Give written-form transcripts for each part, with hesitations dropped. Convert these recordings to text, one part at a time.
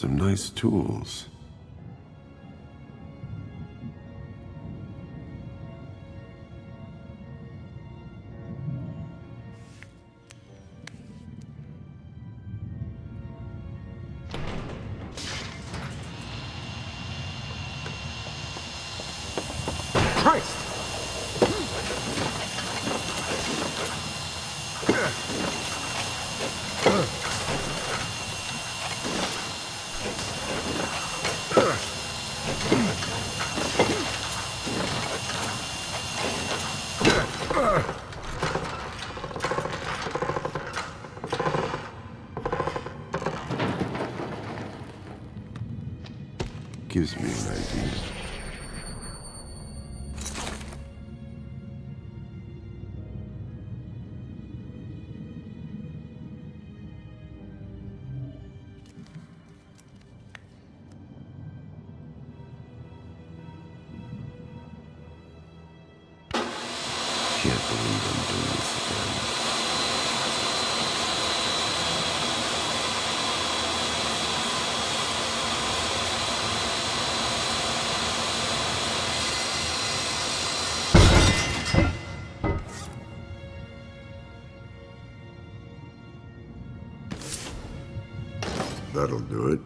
Some nice tools. Christ! Gives me an idea. Can't believe I'm doing this again. That'll do it.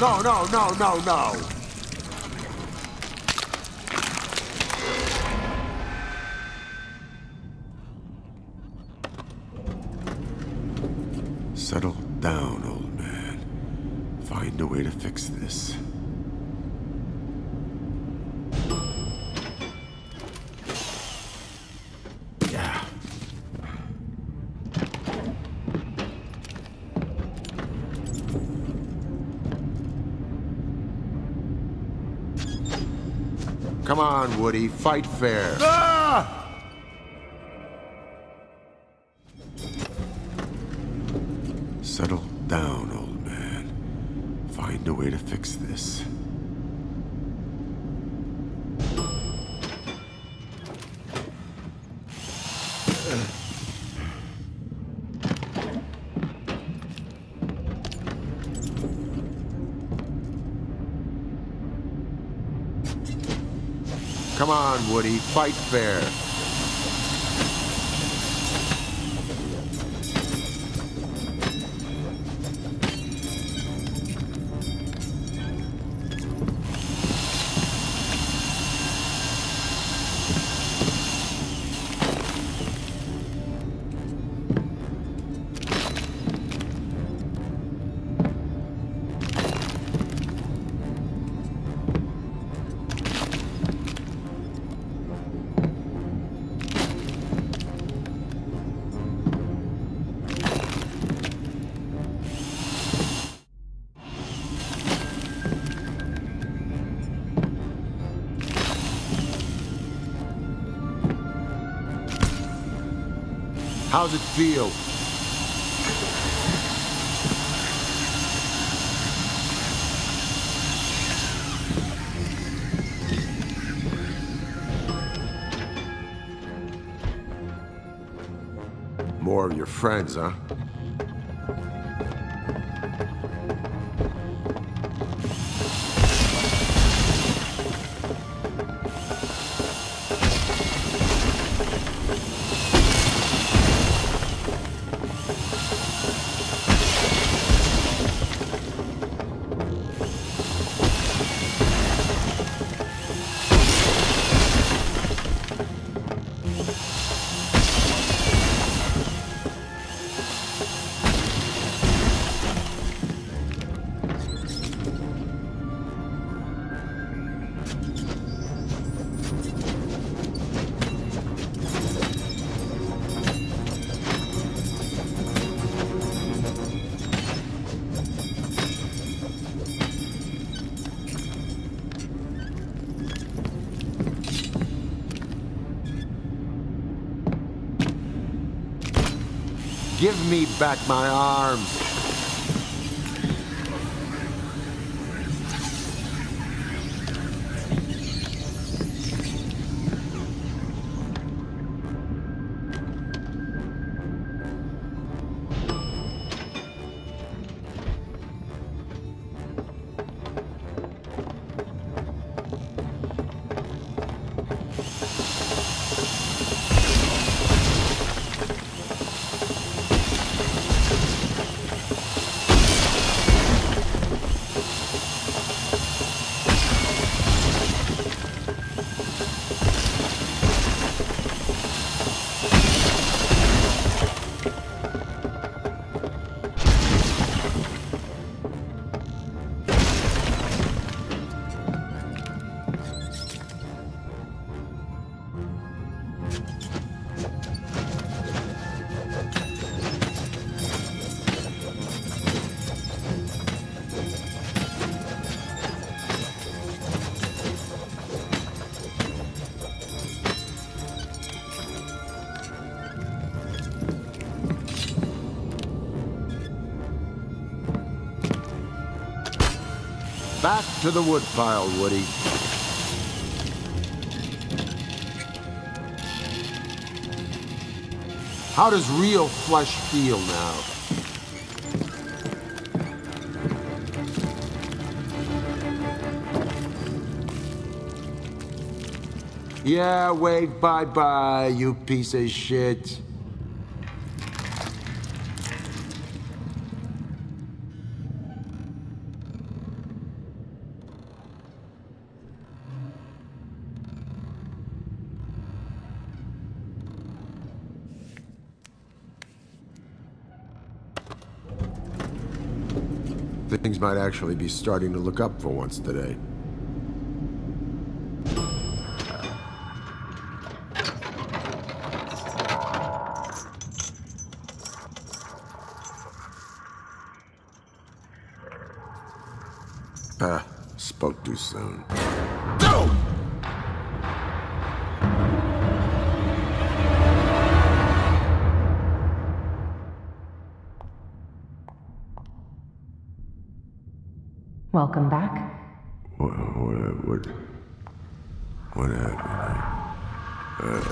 No, no, no, no, no! Settle down, old man. Find a way to fix this. Yeah. Come on, Woody, fight fair. Ah! Settle down, old man. Find a way to fix this. Come on, Woody, fight fair. How's it feel? More of your friends, huh? Give me back my arms. Back to the woodpile, Woody. How does real flesh feel now? Yeah, wave bye-bye, you piece of shit. Things might actually be starting to look up for once today. Spoke too soon. Go! Welcome back. What happened?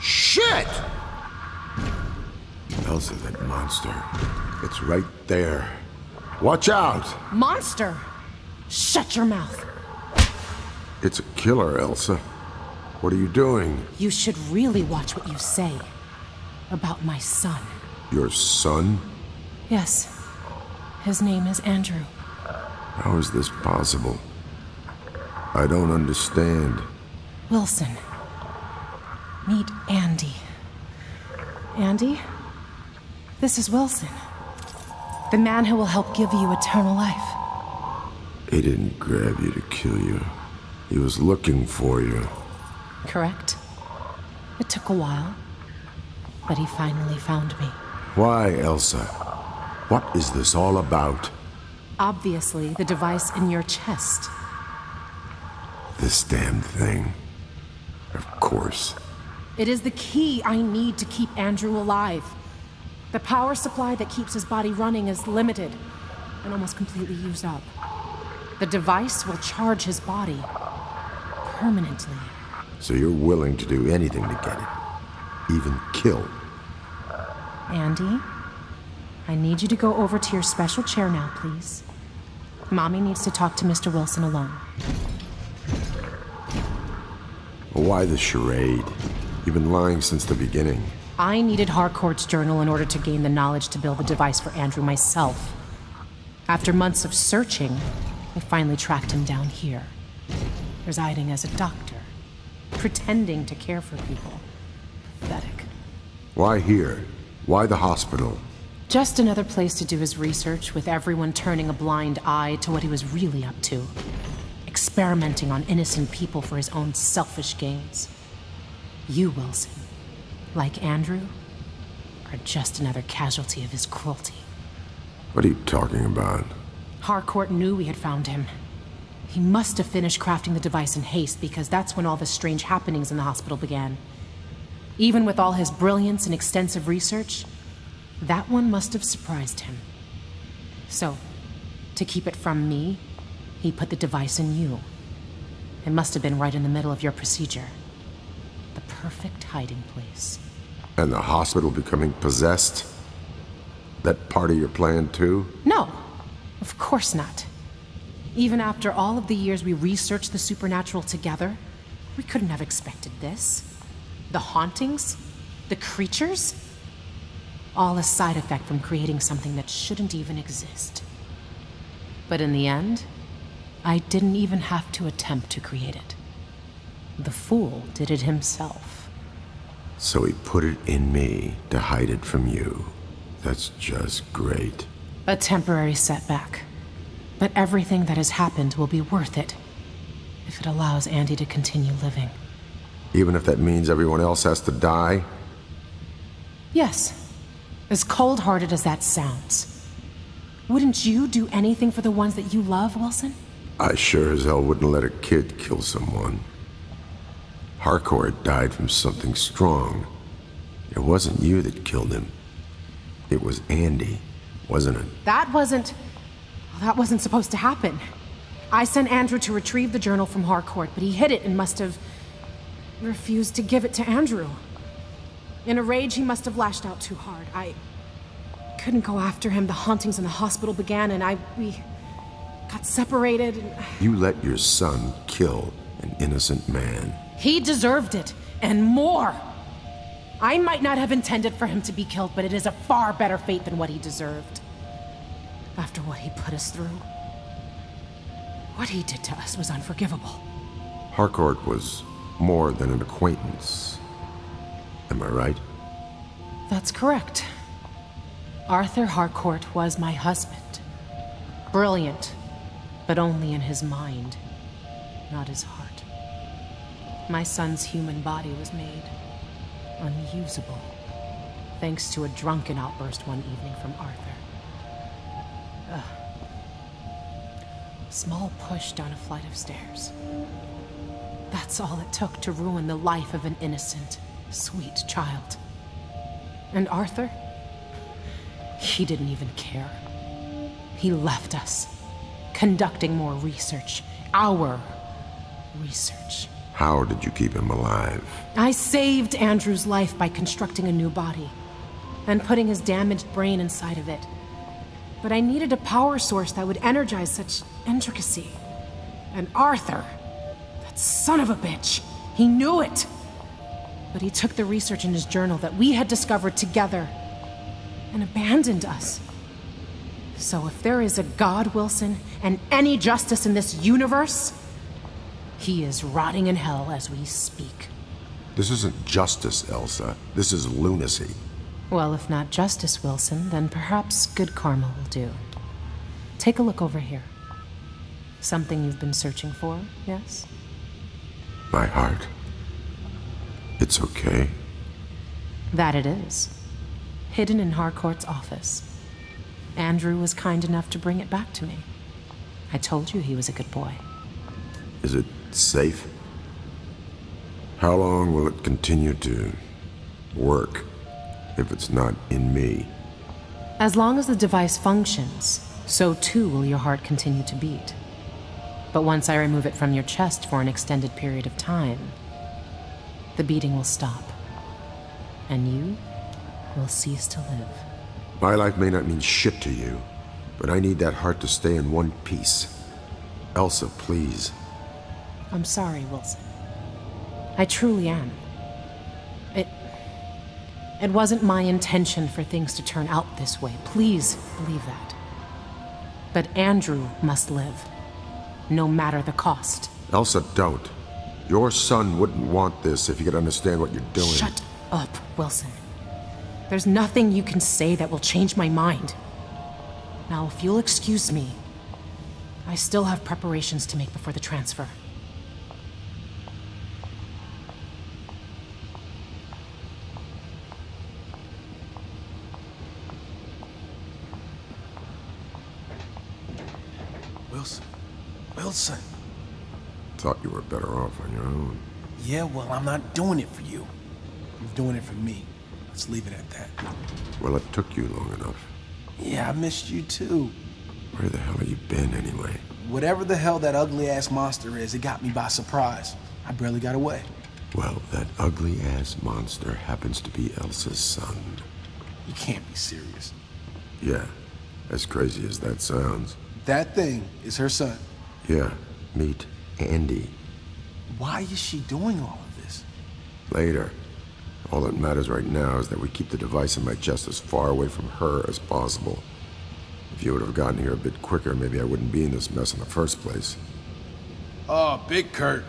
Shit! Elsa, that monster. It's right there. Watch out! Monster! Shut your mouth. It's a killer, Elsa. What are you doing? You should really watch what you say about my son. Your son? Yes. His name is Andrew. How is this possible? I don't understand. Wilson. Meet Andy. Andy? This is Wilson. The man who will help give you eternal life. He didn't grab you to kill you. He was looking for you. Correct. It took a while, but he finally found me. Why, Elsa? What is this all about? Obviously, the device in your chest. This damn thing. Of course. It is the key I need to keep Andrew alive. The power supply that keeps his body running is limited and almost completely used up. The device will charge his body permanently. So you're willing to do anything to get it? Even kill? Andy, I need you to go over to your special chair now, please. Mommy needs to talk to Mr. Wilson alone. Why the charade? You've been lying since the beginning. I needed Harcourt's journal in order to gain the knowledge to build the device for Andrew myself. After months of searching, I finally tracked him down here, residing as a doctor, pretending to care for people. Pathetic. Why here? Why the hospital? Just another place to do his research, with everyone turning a blind eye to what he was really up to. Experimenting on innocent people for his own selfish gains. You, Wilson, like Andrew, are just another casualty of his cruelty. What are you talking about? Harcourt knew we had found him. He must have finished crafting the device in haste, because that's when all the strange happenings in the hospital began. Even with all his brilliance and extensive research, That one must have surprised him. So, to keep it from me, he put the device in you. It must have been right in the middle of your procedure. The perfect hiding place. And the hospital becoming possessed? That part of your plan too? No, of course not. Even after all of the years we researched the supernatural together, we couldn't have expected this. The hauntings? The creatures? All a side effect from creating something that shouldn't even exist. But in the end, I didn't even have to attempt to create it. The fool did it himself. So he put it in me to hide it from you. That's just great. A temporary setback. But everything that has happened will be worth it, if it allows Andy to continue living. Even if that means everyone else has to die? Yes. As cold-hearted as that sounds. Wouldn't you do anything for the ones that you love, Wilson? I sure as hell wouldn't let a kid kill someone. Harcourt died from something strong. It wasn't you that killed him. It was Andy, wasn't it? That wasn't supposed to happen. I sent Andrew to retrieve the journal from Harcourt, but he hid it and must have refused to give it to Andrew. In a rage, he must have lashed out too hard. I couldn't go after him. The hauntings in the hospital began, and we got separated. You let your son kill an innocent man. He deserved it, and more. I might not have intended for him to be killed, but it is a far better fate than what he deserved. After what he put us through, what he did to us was unforgivable. Harcourt was more than an acquaintance. Am I right? That's correct. Arthur Harcourt was my husband. Brilliant, but only in his mind, not his heart. My son's human body was made unusable, thanks to a drunken outburst one evening from Arthur. A small push down a flight of stairs. That's all it took to ruin the life of an innocent, sweet child. And Arthur? He didn't even care. He left us, conducting more research. Our research. How did you keep him alive? I saved Andrew's life by constructing a new body and putting his damaged brain inside of it. But I needed a power source that would energize such intricacy. And Arthur, that son of a bitch, he knew it. But he took the research in his journal that we had discovered together and abandoned us. So if there is a God, Wilson, and any justice in this universe, he is rotting in hell as we speak. This isn't justice, Elsa. This is lunacy. Well, if not justice, Wilson, then perhaps good karma will do. Take a look over here. Something you've been searching for, yes? My heart. It's okay. That it is. Hidden in Harcourt's office. Andrew was kind enough to bring it back to me. I told you he was a good boy. Is it safe? How long will it continue to work if it's not in me? As long as the device functions, so too will your heart continue to beat. But once I remove it from your chest for an extended period of time, the beating will stop, and you will cease to live. My life may not mean shit to you, but I need that heart to stay in one piece. Elsa, please. I'm sorry, Wilson. I truly am. It wasn't my intention for things to turn out this way. Please believe that. But Andrew must live, no matter the cost. Elsa, don't. Your son wouldn't want this if he could understand what you're doing. Shut up, Wilson. There's nothing you can say that will change my mind. Now, if you'll excuse me, I still have preparations to make before the transfer. Wilson. Thought you were better off on your own. Yeah, well, I'm not doing it for you. I'm doing it for me. Let's leave it at that. Well, it took you long enough. Yeah, I missed you too. Where the hell have you been, anyway? Whatever the hell that ugly-ass monster is, it got me by surprise. I barely got away. Well, that ugly-ass monster happens to be Elsa's son. You can't be serious. Yeah, as crazy as that sounds. That thing is her son. Yeah, meet Andy. Why is she doing all of this? Later. All that matters right now is that we keep the device in my chest as far away from her as possible. If you would have gotten here a bit quicker, maybe I wouldn't be in this mess in the first place. Oh, Big Kurt.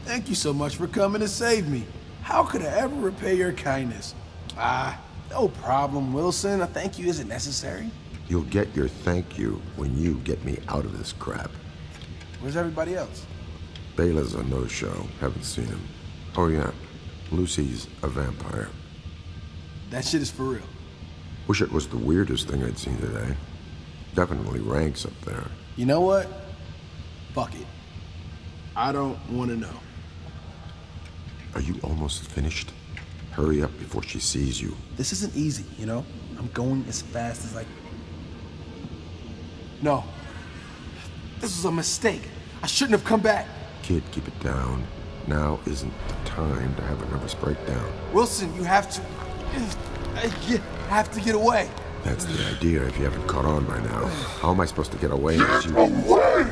Thank you so much for coming to save me. How could I ever repay your kindness? No problem, Wilson. A thank you isn't necessary. You'll get your thank you when you get me out of this crap. Where's everybody else? Bela's a no-show. Haven't seen him. Oh yeah, Lucy's a vampire. That shit is for real. Wish it was the weirdest thing I'd seen today. Definitely ranks up there. You know what? Fuck it. I don't want to know. Are you almost finished? Hurry up before she sees you. This isn't easy, you know? I'm going as fast as I... No. This was a mistake. I shouldn't have come back. Kid, keep it down. Now isn't the time to have a nervous breakdown. Wilson, you have to... I have to get away. That's the idea if you haven't caught on by now. How am I supposed to get away as you... Away!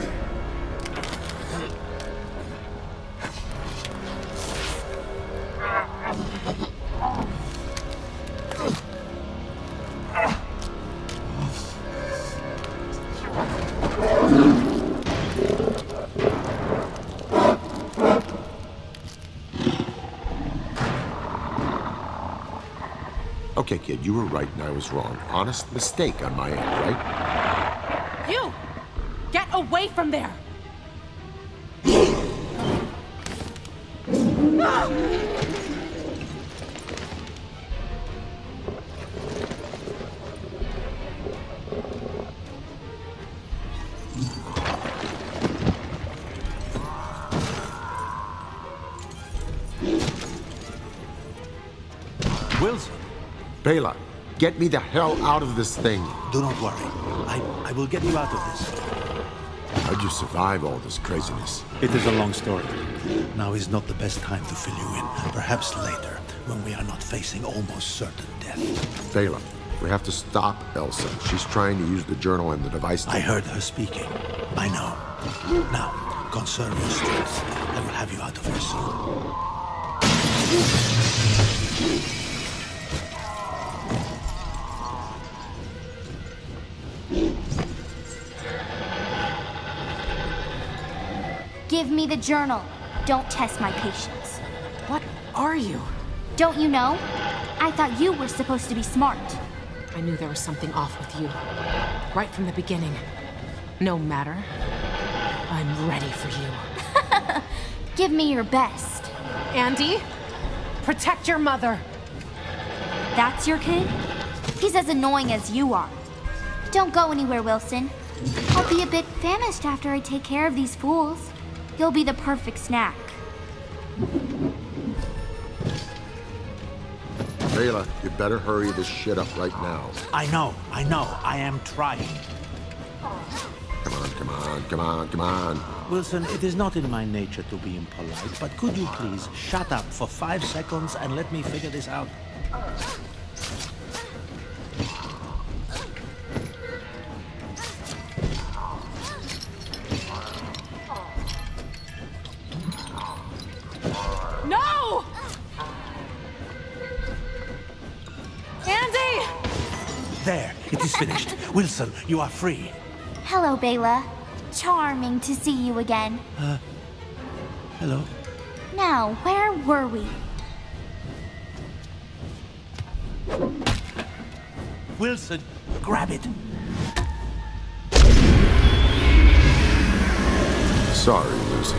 Okay, kid, you were right and I was wrong. Honest mistake on my end, right? You! Get away from there! Wilson! Bela, get me the hell out of this thing. Do not worry. I will get you out of this. How'd you survive all this craziness? It is a long story. Now is not the best time to fill you in. Perhaps later, when we are not facing almost certain death. Bela, we have to stop Elsa. She's trying to use the journal and the device to... I heard her speaking. I know. Now, conserve your strength. I will have you out of here soon. Give me the journal. Don't test my patience. What are you? Don't you know? I thought you were supposed to be smart. I knew there was something off with you. Right from the beginning. No matter. I'm ready for you. Give me your best. Andy, protect your mother. That's your kid? He's as annoying as you are. Don't go anywhere, Wilson. I'll be a bit famished after I take care of these fools. You'll be the perfect snack. Bela, you better hurry this shit up right now. I know. I am trying. Come on. Wilson, it is not in my nature to be impolite, but could you please shut up for 5 seconds and let me figure this out? No! Andy! There, it is finished. Wilson, you are free. Hello, Bela. Charming to see you again. Hello. Now, where were we? Wilson, grab it. Sorry, Lucy.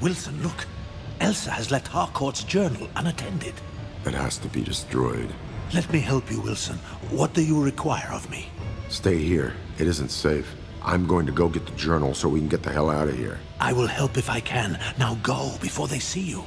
Wilson, look. Elsa has left Harcourt's journal unattended. It has to be destroyed. Let me help you, Wilson. What do you require of me? Stay here. It isn't safe. I'm going to go get the journal so we can get the hell out of here. I will help if I can. Now go before they see you.